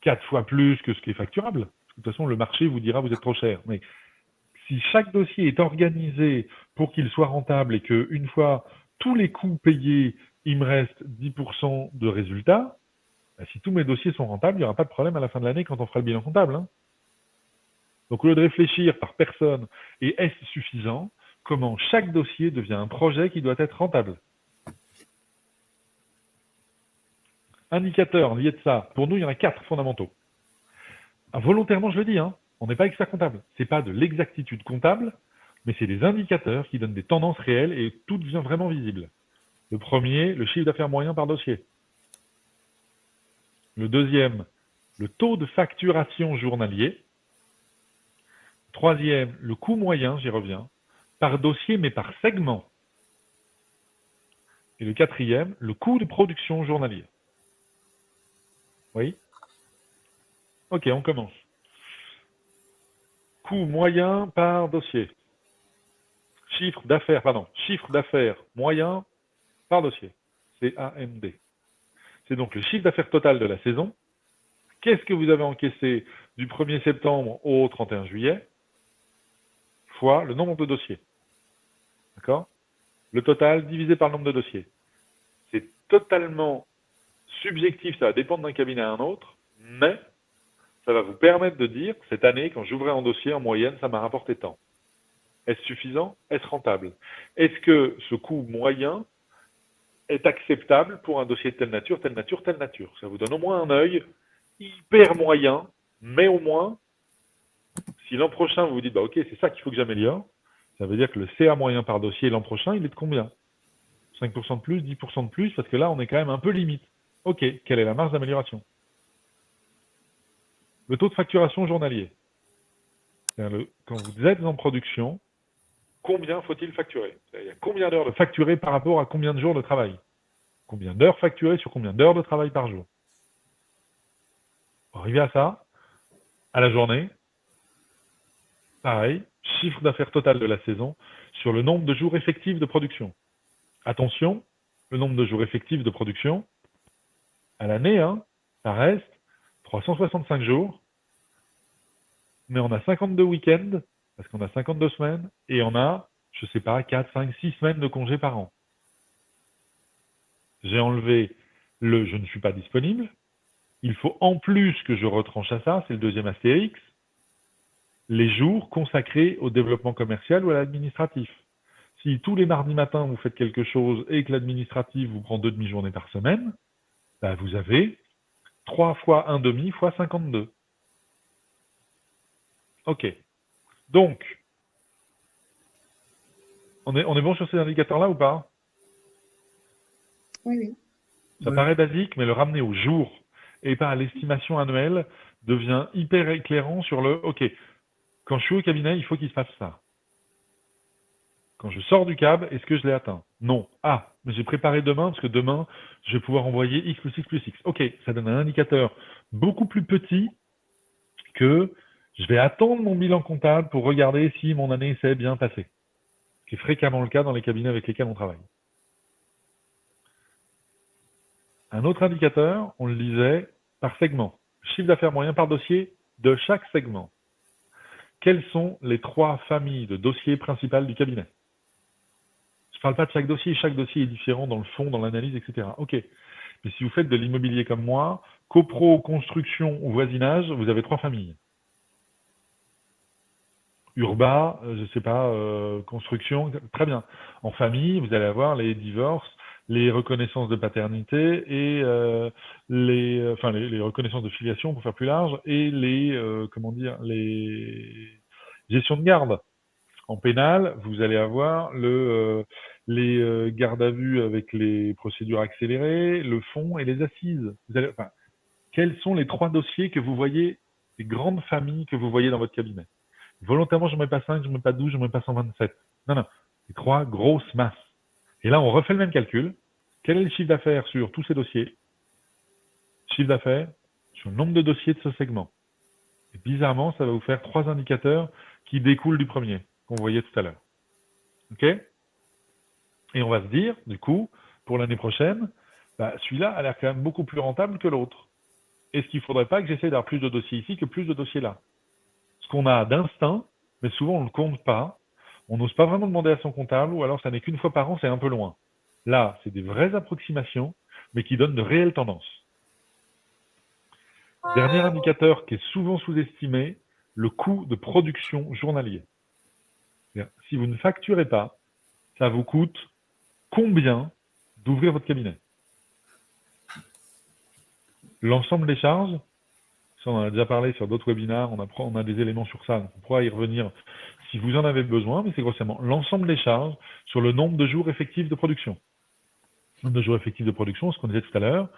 4 fois plus que ce qui est facturable. De toute façon, le marché vous dira vous êtes trop cher. Mais si chaque dossier est organisé pour qu'il soit rentable et qu'une fois tous les coûts payés, il me reste 10% de résultats. Bah, si tous mes dossiers sont rentables, il n'y aura pas de problème à la fin de l'année quand on fera le bilan comptable, hein. Donc, au lieu de réfléchir par personne et est-ce suffisant, comment chaque dossier devient un projet qui doit être rentable. Indicateurs liés de ça. Pour nous, il y en a 4 fondamentaux. Ah, volontairement, je le dis, hein, on n'est pas expert comptable. C'est pas de l'exactitude comptable, mais c'est des indicateurs qui donnent des tendances réelles et tout devient vraiment visible. Le premier, le chiffre d'affaires moyen par dossier. Le deuxième, le taux de facturation journalier. Troisième, le coût moyen, j'y reviens, par dossier mais par segment. Et le quatrième, le coût de production journalier. Oui? Ok, on commence. Coût moyen par dossier. Chiffre d'affaires moyen par dossier. CAMD. C'est donc le chiffre d'affaires total de la saison. Qu'est-ce que vous avez encaissé du 1er septembre au 31 juillet fois le nombre de dossiers. D'accord? Le total divisé par le nombre de dossiers. C'est totalement subjectif, ça va dépendre d'un cabinet à un autre, mais ça va vous permettre de dire, cette année, quand j'ouvrais un dossier, en moyenne, ça m'a rapporté tant. Est-ce suffisant? Est-ce rentable? Est-ce que ce coût moyen est acceptable pour un dossier de telle nature, telle nature, telle nature? Ça vous donne au moins un œil hyper moyen, mais au moins, si l'an prochain vous vous dites, bah ok, c'est ça qu'il faut que j'améliore, ça veut dire que le CA moyen par dossier l'an prochain, il est de combien? 5% de plus, 10% de plus, parce que là, on est quand même un peu limite. Ok, quelle est la marge d'amélioration? Le taux de facturation journalier. Quand vous êtes en production, combien faut-il facturer? Il y a combien d'heures de facturer par rapport à combien de jours de travail? Combien d'heures facturées sur combien d'heures de travail par jour? Pour arriver à ça, à la journée, pareil, chiffre d'affaires total de la saison sur le nombre de jours effectifs de production. Attention, le nombre de jours effectifs de production, à l'année, hein, ça reste 365 jours, mais on a 52 week-ends, parce qu'on a 52 semaines, et on a, je sais pas, 4, 5, 6 semaines de congés par an. J'ai enlevé le « je ne suis pas disponible ». Il faut en plus que je retranche à ça, c'est le deuxième astérix, les jours consacrés au développement commercial ou à l'administratif. Si tous les mardis matins vous faites quelque chose et que l'administratif vous prend 2 demi-journées par semaine, bah vous avez 3 fois 1 demi fois 52. Ok. Donc, on est bon sur ces indicateurs-là ou pas? Oui, oui. Ça Ouais. paraît basique, mais le ramener au jour et pas à l'estimation annuelle devient hyper éclairant sur le « ok, quand je suis au cabinet, il faut qu'il se passe ça. Quand je sors du cab, est-ce que je l'ai atteint? Non. Ah, mais j'ai préparé demain, parce que demain, je vais pouvoir envoyer X plus X plus X. Ok, ça donne un indicateur beaucoup plus petit que je vais attendre mon bilan comptable pour regarder si mon année s'est bien passée. Ce qui est fréquemment le cas dans les cabinets avec lesquels on travaille. Un autre indicateur, on le disait, par segment. Chiffre d'affaires moyen par dossier de chaque segment. Quelles sont les 3 familles de dossiers principales du cabinet? Je ne parle pas de chaque dossier est différent dans le fond, dans l'analyse, etc. Ok. Mais si vous faites de l'immobilier comme moi, copro, construction ou voisinage, vous avez 3 familles. Urbain, je ne sais pas, construction, très bien. En famille, vous allez avoir les divorces, les reconnaissances de paternité et les reconnaissances de filiation pour faire plus large et les gestions de garde. En pénal, vous allez avoir les gardes à vue avec les procédures accélérées, le fond et les assises. Quels sont les 3 dossiers que vous voyez, les grandes familles que vous voyez dans votre cabinet? Volontairement, je ne mets pas 5, je ne mets pas 12, je ne mets pas 127. Non, les 3 grosses masses. Et là, on refait le même calcul. Quel est le chiffre d'affaires sur tous ces dossiers? Chiffre d'affaires sur le nombre de dossiers de ce segment. Et bizarrement, ça va vous faire 3 indicateurs qui découlent du premier, qu'on voyait tout à l'heure. OK? Et on va se dire, du coup, pour l'année prochaine, celui-là a l'air quand même beaucoup plus rentable que l'autre. Est-ce qu'il ne faudrait pas que j'essaie d'avoir plus de dossiers ici que plus de dossiers là? Ce qu'on a d'instinct, mais souvent on ne le compte pas. On n'ose pas vraiment demander à son comptable, ou alors ça n'est qu'une fois par an, c'est un peu loin. Là, c'est des vraies approximations, mais qui donnent de réelles tendances. Dernier indicateur qui est souvent sous-estimé, le coût de production journalier. C'est-à-dire, si vous ne facturez pas, ça vous coûte combien d'ouvrir votre cabinet? L'ensemble des charges, ça on en a déjà parlé sur d'autres webinaires, on a des éléments sur ça, donc on pourra y revenir si vous en avez besoin, mais c'est grossièrement l'ensemble des charges sur le nombre de jours effectifs de production. Le nombre de jours effectifs de production, ce qu'on disait tout à l'heure,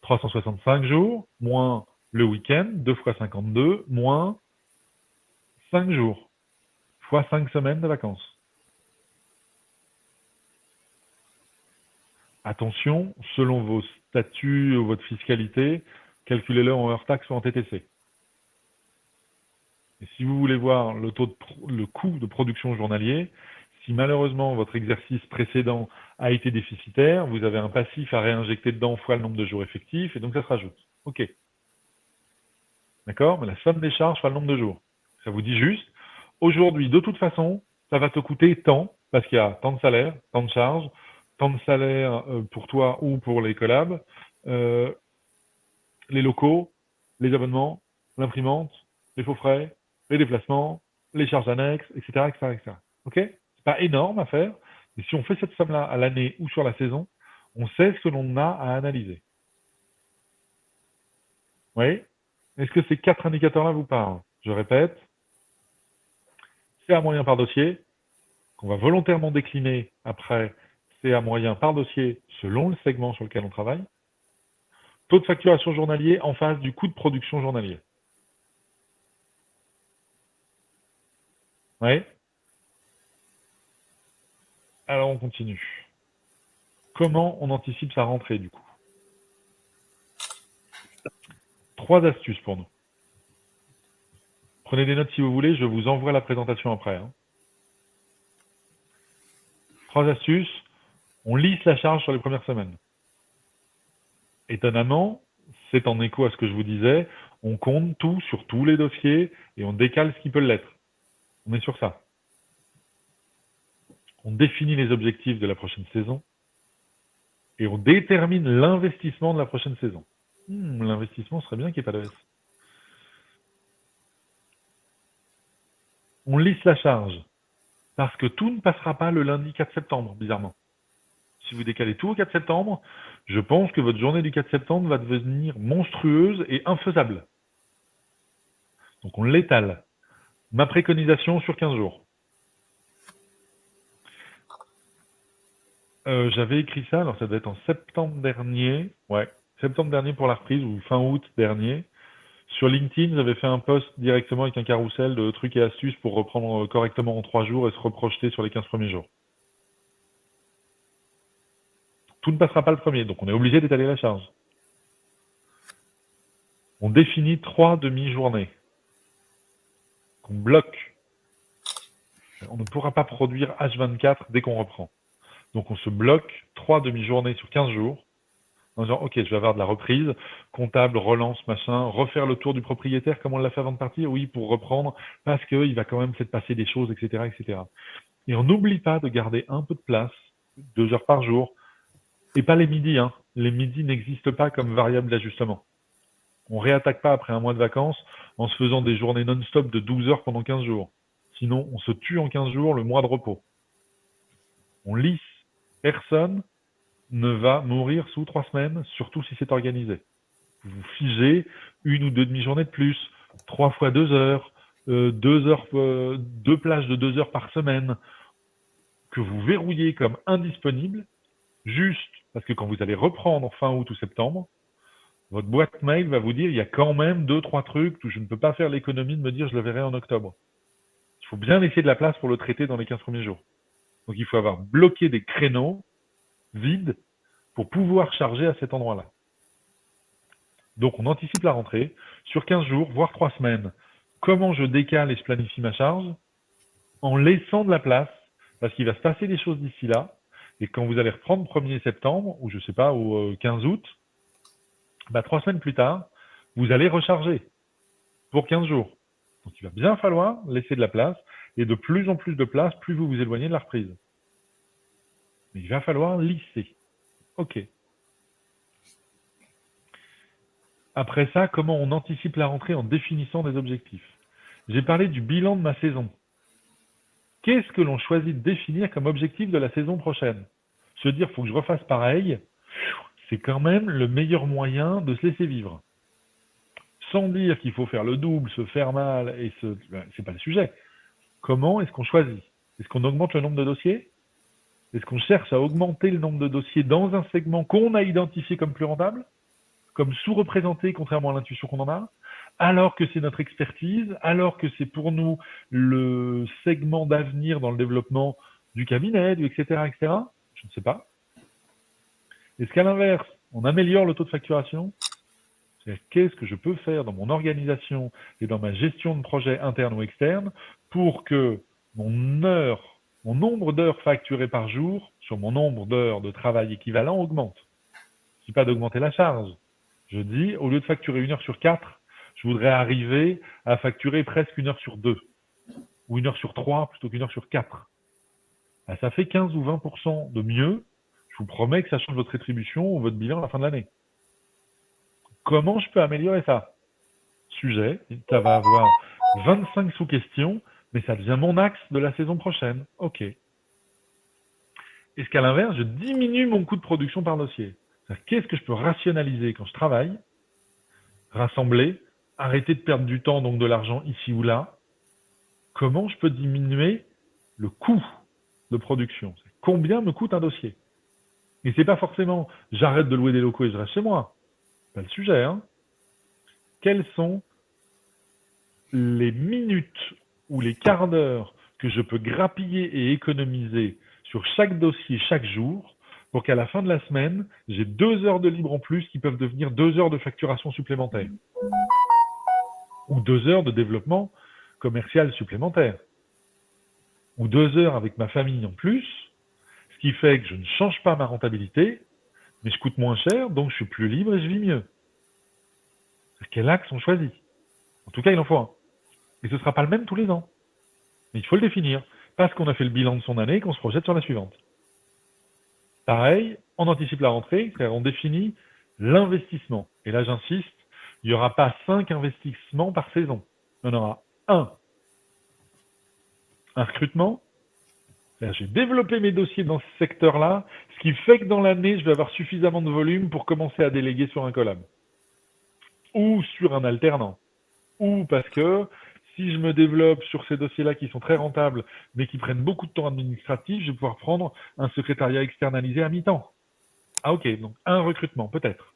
365 jours, moins le week-end, 2 fois 52, moins 5 jours, fois 5 semaines de vacances. Attention, selon vos statuts ou votre fiscalité, calculez-le en heure taxe ou en TTC. Et si vous voulez voir le coût de production journalier, si malheureusement votre exercice précédent a été déficitaire, vous avez un passif à réinjecter dedans fois le nombre de jours effectifs, et donc ça se rajoute. OK. D'accord? Mais la somme des charges fois le nombre de jours. Ça vous dit juste, aujourd'hui, de toute façon, ça va te coûter tant, parce qu'il y a tant de salaire, tant de charges, tant de salaire pour toi ou pour les collabs, les locaux, les abonnements, l'imprimante, les faux frais, les déplacements, les charges annexes, etc., etc., etc. OK? C'est pas énorme à faire, mais si on fait cette somme-là à l'année ou sur la saison, on sait ce que l'on a à analyser. Oui? Est-ce que ces 4 indicateurs-là vous parlent? Je répète, CA moyen par dossier, qu'on va volontairement décliner après CA moyen par dossier selon le segment sur lequel on travaille. Taux de facturation journalier en face du coût de production journalier. Oui? Alors on continue. Comment on anticipe sa rentrée du coup? 3 astuces pour nous. Prenez des notes si vous voulez, je vous envoie la présentation après. 3 astuces. On lisse la charge sur les premières semaines. Étonnamment, c'est en écho à ce que je vous disais, on compte tout sur tous les dossiers et on décale ce qui peut l'être. On est sur ça. On définit les objectifs de la prochaine saison et on détermine l'investissement de la prochaine saison. L'investissement serait bien qu'il n'y ait pas de S. On lisse la charge parce que tout ne passera pas le lundi 4 septembre, bizarrement. Si vous décalez tout au 4 septembre, je pense que votre journée du 4 septembre va devenir monstrueuse et infaisable. Donc on l'étale. Ma préconisation sur 15 jours. J'avais écrit ça, alors ça doit être en septembre dernier. Ouais, septembre dernier pour la reprise, ou fin août dernier. Sur LinkedIn, j'avais fait un post directement avec un carrousel de trucs et astuces pour reprendre correctement en 3 jours et se reprojeter sur les 15 premiers jours. Tout ne passera pas le premier, donc on est obligé d'étaler la charge. On définit 3 demi-journées qu'on bloque. On ne pourra pas produire H24 dès qu'on reprend. Donc on se bloque 3 demi-journées sur 15 jours en disant ok, je vais avoir de la reprise, comptable, relance, machin, refaire le tour du propriétaire comme on l'a fait avant de partir, oui, pour reprendre, parce qu'il va quand même peut-être passer des choses, etc., etc. Et on n'oublie pas de garder un peu de place, 2 heures par jour, et pas les midis. Les midis n'existent pas comme variable d'ajustement. On réattaque pas après un mois de vacances en se faisant des journées non-stop de 12 heures pendant 15 jours. Sinon, on se tue en 15 jours le mois de repos. On lisse. Personne ne va mourir sous 3 semaines, surtout si c'est organisé. Vous figez 1 ou 2 demi-journées de plus, 3 fois 2 heures, 2 plages de 2 heures par semaine, que vous verrouillez comme indisponibles, juste parce que quand vous allez reprendre fin août ou septembre, votre boîte mail va vous dire il y a quand même 2-3 trucs où je ne peux pas faire l'économie de me dire je le verrai en octobre. Il faut bien laisser de la place pour le traiter dans les 15 premiers jours. Donc il faut avoir bloqué des créneaux vides pour pouvoir charger à cet endroit-là. Donc on anticipe la rentrée sur 15 jours, voire 3 semaines. Comment je décale et je planifie ma charge? En laissant de la place, parce qu'il va se passer des choses d'ici là. Et quand vous allez reprendre 1er septembre, ou je sais pas, ou 15 août, 3 semaines plus tard, vous allez recharger pour 15 jours. Donc il va bien falloir laisser de la place, et de plus en plus de place, plus vous vous éloignez de la reprise. Mais il va falloir lisser. OK. Après ça, comment on anticipe la rentrée en définissant des objectifs? J'ai parlé du bilan de ma saison. Qu'est-ce que l'on choisit de définir comme objectif de la saison prochaine? Se dire, faut que je refasse pareil, c'est quand même le meilleur moyen de se laisser vivre. Sans dire qu'il faut faire le double, se faire mal, c'est pas le sujet. Comment est-ce qu'on choisit? Est-ce qu'on augmente le nombre de dossiers? Est-ce qu'on cherche à augmenter le nombre de dossiers dans un segment qu'on a identifié comme plus rentable, comme sous-représenté contrairement à l'intuition qu'on en a, alors que c'est notre expertise, alors que c'est pour nous le segment d'avenir dans le développement du cabinet, etc., etc. Je ne sais pas. Est-ce qu'à l'inverse, on améliore le taux de facturation? Qu'est-ce que je peux faire dans mon organisation et dans ma gestion de projet interne ou externe pour que mon nombre d'heures facturées par jour sur mon nombre d'heures de travail équivalent augmente? Je ne dis pas d'augmenter la charge. Je dis, au lieu de facturer 1 heure sur 4, je voudrais arriver à facturer presque 1 heure sur 2 ou 1 heure sur 3 plutôt qu'1 heure sur 4. Ben, ça fait 15 ou 20% de mieux. Je vous promets que ça change votre rétribution ou votre bilan à la fin de l'année. Comment je peux améliorer ça? Sujet, ça va avoir 25 sous-questions, mais ça devient mon axe de la saison prochaine. OK. Est-ce qu'à l'inverse, je diminue mon coût de production par dossier? Qu'est-ce que je peux rationaliser quand je travaille? Rassembler, arrêter de perdre du temps, donc de l'argent ici ou là. Comment je peux diminuer le coût de production? Combien me coûte un dossier? Et c'est pas forcément j'arrête de louer des locaux et je reste chez moi. Pas le sujet, hein. Quelles sont les minutes ou les quarts d'heure que je peux grappiller et économiser sur chaque dossier chaque jour pour qu'à la fin de la semaine, j'ai 2 heures de libre en plus qui peuvent devenir 2 heures de facturation supplémentaire ou 2 heures de développement commercial supplémentaire ou 2 heures avec ma famille en plus, ce qui fait que je ne change pas ma rentabilité, mais je coûte moins cher, donc je suis plus libre et je vis mieux. Quel axe on choisit? En tout cas, il en faut un. Et ce ne sera pas le même tous les ans. Mais il faut le définir, parce qu'on a fait le bilan de son année et qu'on se projette sur la suivante. Pareil, on anticipe la rentrée, c'est-à-dire on définit l'investissement. Et là, j'insiste, il n'y aura pas 5 investissements par saison. Il y en aura un. Un recrutement. J'ai développé mes dossiers dans ce secteur-là, ce qui fait que dans l'année, je vais avoir suffisamment de volume pour commencer à déléguer sur un collab. Ou sur un alternant. Ou parce que si je me développe sur ces dossiers-là qui sont très rentables, mais qui prennent beaucoup de temps administratif, je vais pouvoir prendre un secrétariat externalisé à mi-temps. Ah ok, donc un recrutement, peut-être.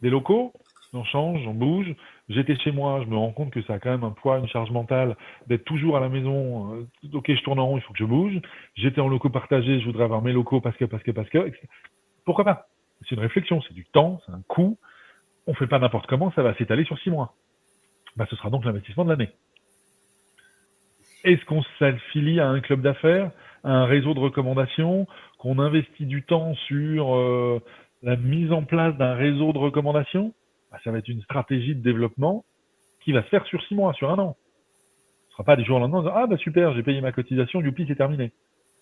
Des locaux, j'en change, j'en bouge. J'étais chez moi, je me rends compte que ça a quand même un poids, une charge mentale d'être toujours à la maison. Ok, je tourne en rond, il faut que je bouge. J'étais en locaux partagés, je voudrais avoir mes locaux parce que. Pourquoi pas? C'est une réflexion, c'est du temps, c'est un coût. On ne fait pas n'importe comment, ça va s'étaler sur 6 mois. Ben, ce sera donc l'investissement de l'année. Est-ce qu'on s'affilie à un club d'affaires, à un réseau de recommandations, qu'on investit du temps sur la mise en place d'un réseau de recommandations? Ben, ça va être une stratégie de développement qui va se faire sur 6 mois, sur 1 an. Ce ne sera pas du jour au lendemain en disant « Ah bah super, j'ai payé ma cotisation, youpi, c'est terminé ».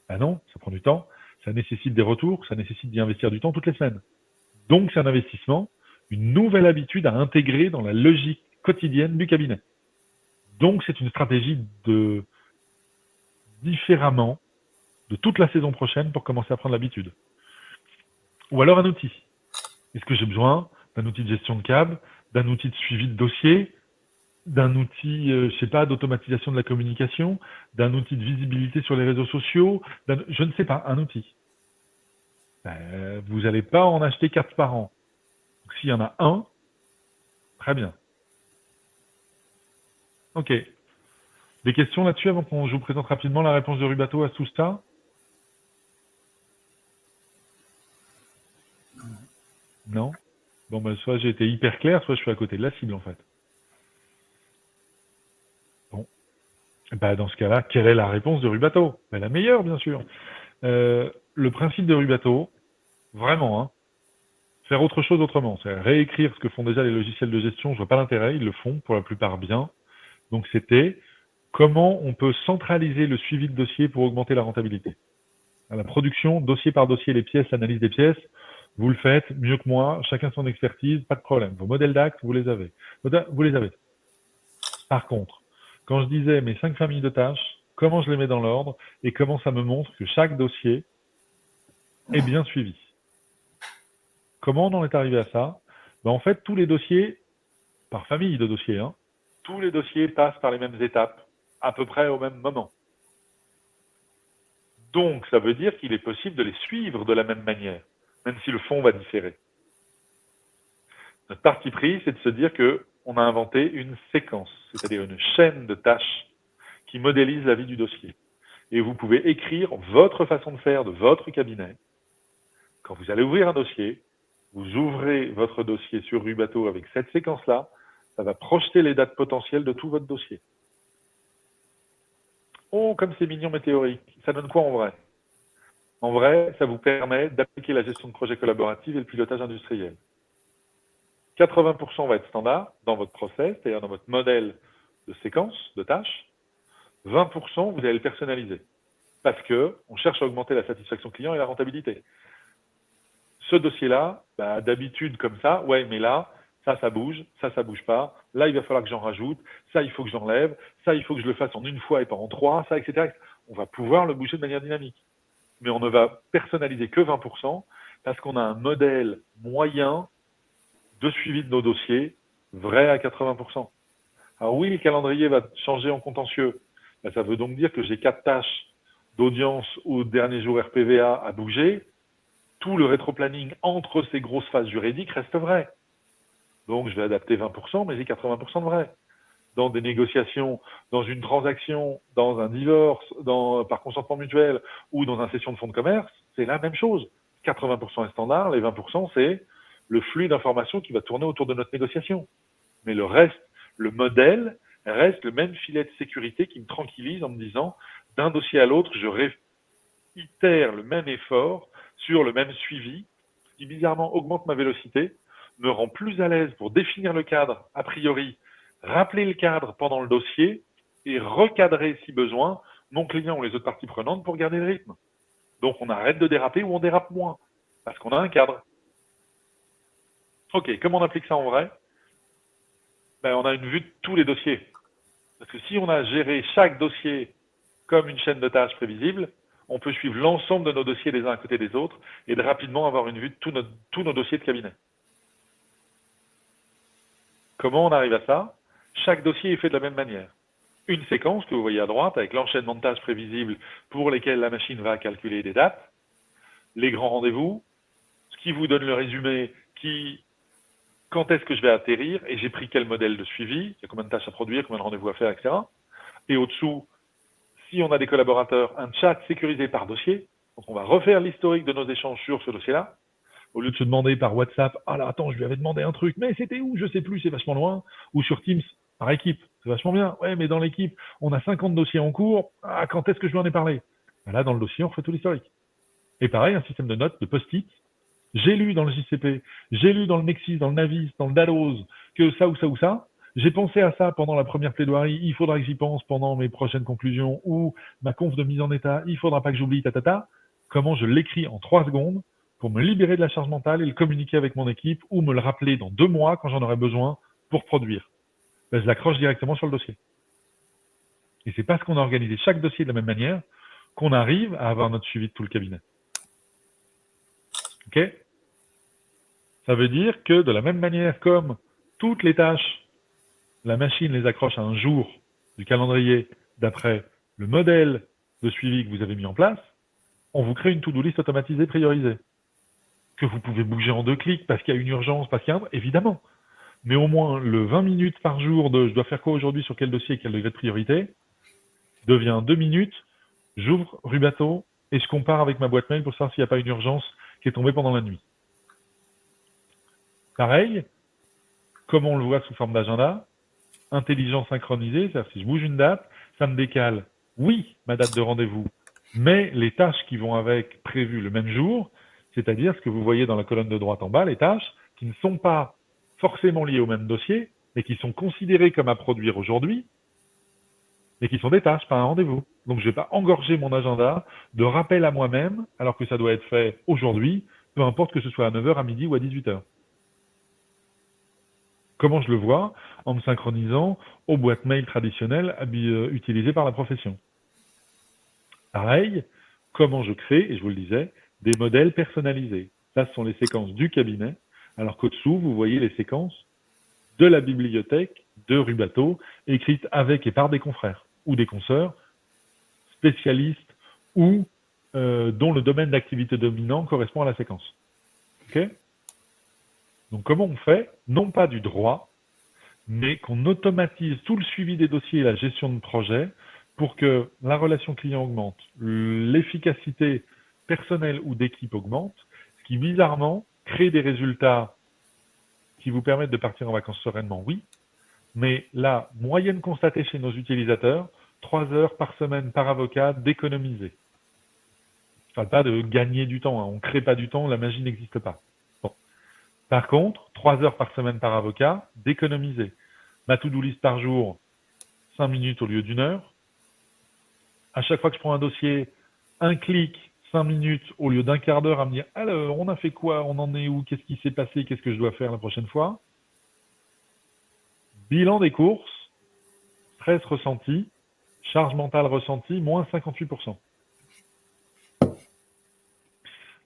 Ben non, ça prend du temps, ça nécessite des retours, ça nécessite d'y investir du temps toutes les semaines. Donc c'est un investissement, une nouvelle habitude à intégrer dans la logique quotidienne du cabinet. Donc c'est une stratégie de différemment de toute la saison prochaine pour commencer à prendre l'habitude. Ou alors un outil. Est-ce que j'ai besoin d'un outil de gestion de câble, d'un outil de suivi de dossier, d'un outil, je sais pas, d'automatisation de la communication, d'un outil de visibilité sur les réseaux sociaux, je ne sais pas, un outil. Vous n'allez pas en acheter 4 par an. Donc, s'il y en a un, très bien. Ok. Des questions là-dessus avant que je vous présente rapidement la réponse de Rubato à tout ça? Non? Bon, ben, soit j'ai été hyper clair, soit je suis à côté de la cible, en fait. Bon. Ben, dans ce cas-là, quelle est la réponse de Rubato? Ben, la meilleure, bien sûr. Le principe de Rubato, vraiment, hein, faire autre chose autrement. C'est réécrire ce que font déjà les logiciels de gestion, je vois pas l'intérêt, ils le font pour la plupart bien. Donc c'était comment on peut centraliser le suivi de dossier pour augmenter la rentabilité. À la production, dossier par dossier, les pièces, l'analyse des pièces, vous le faites mieux que moi, chacun son expertise, pas de problème. Vos modèles d'actes, vous les avez. Vous les avez. Par contre, quand je disais mes 5 familles de tâches, comment je les mets dans l'ordre et comment ça me montre que chaque dossier est bien suivi. Comment on en est arrivé à ça? En fait, tous les dossiers, par famille de dossiers, hein, tous les dossiers passent par les mêmes étapes, à peu près au même moment. Donc, ça veut dire qu'il est possible de les suivre de la même manière, même si le fond va différer. Notre parti pris, c'est de se dire qu'on a inventé une séquence, c'est-à-dire une chaîne de tâches qui modélise la vie du dossier. Et vous pouvez écrire votre façon de faire de votre cabinet. Quand vous allez ouvrir un dossier, vous ouvrez votre dossier sur Rubato avec cette séquence-là, ça va projeter les dates potentielles de tout votre dossier. Oh, comme c'est mignon mais théorique. Ça donne quoi en vrai? En vrai, ça vous permet d'appliquer la gestion de projet collaborative et le pilotage industriel. 80% va être standard dans votre process, c'est-à-dire dans votre modèle de séquence, de tâches. 20%, vous allez le personnaliser. Parce qu'on cherche à augmenter la satisfaction client et la rentabilité. Ce dossier-là, d'habitude comme ça, ouais, mais là, ça bouge pas. Là, il va falloir que j'en rajoute. Ça, il faut que j'enlève. Ça, il faut que je le fasse en une fois et pas en 3, ça, etc. On va pouvoir le bouger de manière dynamique. Mais on ne va personnaliser que 20% parce qu'on a un modèle moyen de suivi de nos dossiers vrai à 80%. Alors oui, le calendrier va changer en contentieux. Ça veut donc dire que j'ai 4 tâches d'audience au dernier jour RPVA à bouger. Tout le rétroplanning entre ces grosses phases juridiques reste vrai. Donc, je vais adapter 20%, mais j'ai 80% de vrai. Dans des négociations, dans une transaction, dans un divorce, par consentement mutuel ou dans une session de fonds de commerce, c'est la même chose. 80% est standard, les 20%, c'est le flux d'informations qui va tourner autour de notre négociation. Mais le reste, le modèle, reste le même filet de sécurité qui me tranquillise en me disant, d'un dossier à l'autre, je réitère le même effort sur le même suivi, qui bizarrement augmente ma vélocité, me rend plus à l'aise pour définir le cadre a priori, rappeler le cadre pendant le dossier et recadrer si besoin mon client ou les autres parties prenantes pour garder le rythme. Donc on arrête de déraper ou on dérape moins, parce qu'on a un cadre. Ok, comment on applique ça en vrai? On a une vue de tous les dossiers. Parce que si on a géré chaque dossier comme une chaîne de tâches prévisible, on peut suivre l'ensemble de nos dossiers les uns à côté des autres et de rapidement avoir une vue de tous nos dossiers de cabinet. Comment on arrive à ça? Chaque dossier est fait de la même manière. Une séquence que vous voyez à droite avec l'enchaînement de tâches prévisibles pour lesquelles la machine va calculer des dates, les grands rendez-vous, ce qui vous donne le résumé, quand est-ce que je vais atterrir et j'ai pris quel modèle de suivi, il y a combien de tâches à produire, combien de rendez-vous à faire, etc. Et au-dessous, si on a des collaborateurs, un chat sécurisé par dossier. Donc, on va refaire l'historique de nos échanges sur ce dossier-là. Au lieu de se demander par WhatsApp, ah là, attends, je lui avais demandé un truc, mais c'était où? Je sais plus, c'est vachement loin. Ou sur Teams, par équipe, c'est vachement bien. Ouais, mais dans l'équipe, on a 50 dossiers en cours. Ah, quand est-ce que je lui en ai parlé? Là, dans le dossier, on refait tout l'historique. Et pareil, un système de notes, de post-it. J'ai lu dans le JCP, j'ai lu dans le Nexis, dans le Navis, dans le Dalloz, que ça ou ça ou ça. J'ai pensé à ça pendant la première plaidoirie, il faudra que j'y pense pendant mes prochaines conclusions ou ma conf de mise en état, il faudra pas que j'oublie, tatata. Comment je l'écris en 3 secondes pour me libérer de la charge mentale et le communiquer avec mon équipe ou me le rappeler dans 2 mois quand j'en aurai besoin pour produire. Je l'accroche directement sur le dossier. Et c'est parce qu'on a organisé chaque dossier de la même manière qu'on arrive à avoir notre suivi de tout le cabinet. Ok? Ça veut dire que de la même manière comme toutes les tâches, la machine les accroche à un jour du calendrier d'après le modèle de suivi que vous avez mis en place, on vous crée une to-do list automatisée priorisée. Que vous pouvez bouger en 2 clics parce qu'il y a une urgence, parce qu'il y a évidemment. Mais au moins le 20 minutes par jour de je dois faire quoi aujourd'hui sur quel dossier et quel degré de priorité devient 2 minutes, j'ouvre Rubato et je compare avec ma boîte mail pour savoir s'il n'y a pas une urgence qui est tombée pendant la nuit. Pareil, comme on le voit sous forme d'agenda, intelligent synchronisé, c'est-à-dire si je bouge une date, ça me décale, oui, ma date de rendez-vous, mais les tâches qui vont avec prévues le même jour, c'est-à-dire ce que vous voyez dans la colonne de droite en bas, les tâches qui ne sont pas forcément liées au même dossier, mais qui sont considérées comme à produire aujourd'hui, et qui sont des tâches, pas un rendez-vous. Donc, je ne vais pas engorger mon agenda de rappels à moi-même, alors que ça doit être fait aujourd'hui, peu importe que ce soit à 9 heures, à midi ou à 18 heures. Comment je le vois? En me synchronisant aux boîtes mail traditionnelles utilisées par la profession. Pareil, comment je crée, et je vous le disais, des modèles personnalisés. Ça, ce sont les séquences du cabinet, alors qu'au-dessous, vous voyez les séquences de la bibliothèque de Rubato, écrites avec et par des confrères ou des consoeurs, spécialistes ou dont le domaine d'activité dominant correspond à la séquence. Ok? Donc comment on fait? Non pas du droit, mais qu'on automatise tout le suivi des dossiers et la gestion de projet pour que la relation client augmente, l'efficacité personnelle ou d'équipe augmente, ce qui bizarrement crée des résultats qui vous permettent de partir en vacances sereinement, oui, mais la moyenne constatée chez nos utilisateurs, 3 heures par semaine par avocat d'économiser. Je ne parle pas de gagner du temps, hein. On ne crée pas du temps, la magie n'existe pas. Bon. Par contre, 3 heures par semaine par avocat d'économiser. Ma to-do list par jour, 5 minutes au lieu d'1 heure. À chaque fois que je prends un dossier, un clic, 5 minutes au lieu d'un quart d'heure à me dire « Alors, on a fait quoi? On en est où? Qu'est-ce qui s'est passé? Qu'est-ce que je dois faire la prochaine fois ?» Bilan des courses, stress ressenti, charge mentale ressentie, moins 58%.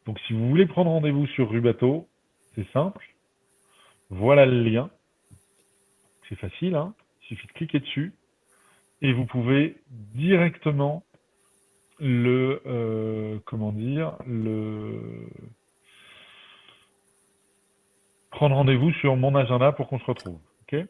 Donc, si vous voulez prendre rendez-vous sur Rubato, c'est simple. Voilà le lien. C'est facile, hein? Il suffit de cliquer dessus et vous pouvez directement prendre rendez-vous sur mon agenda pour qu'on se retrouve. Ok?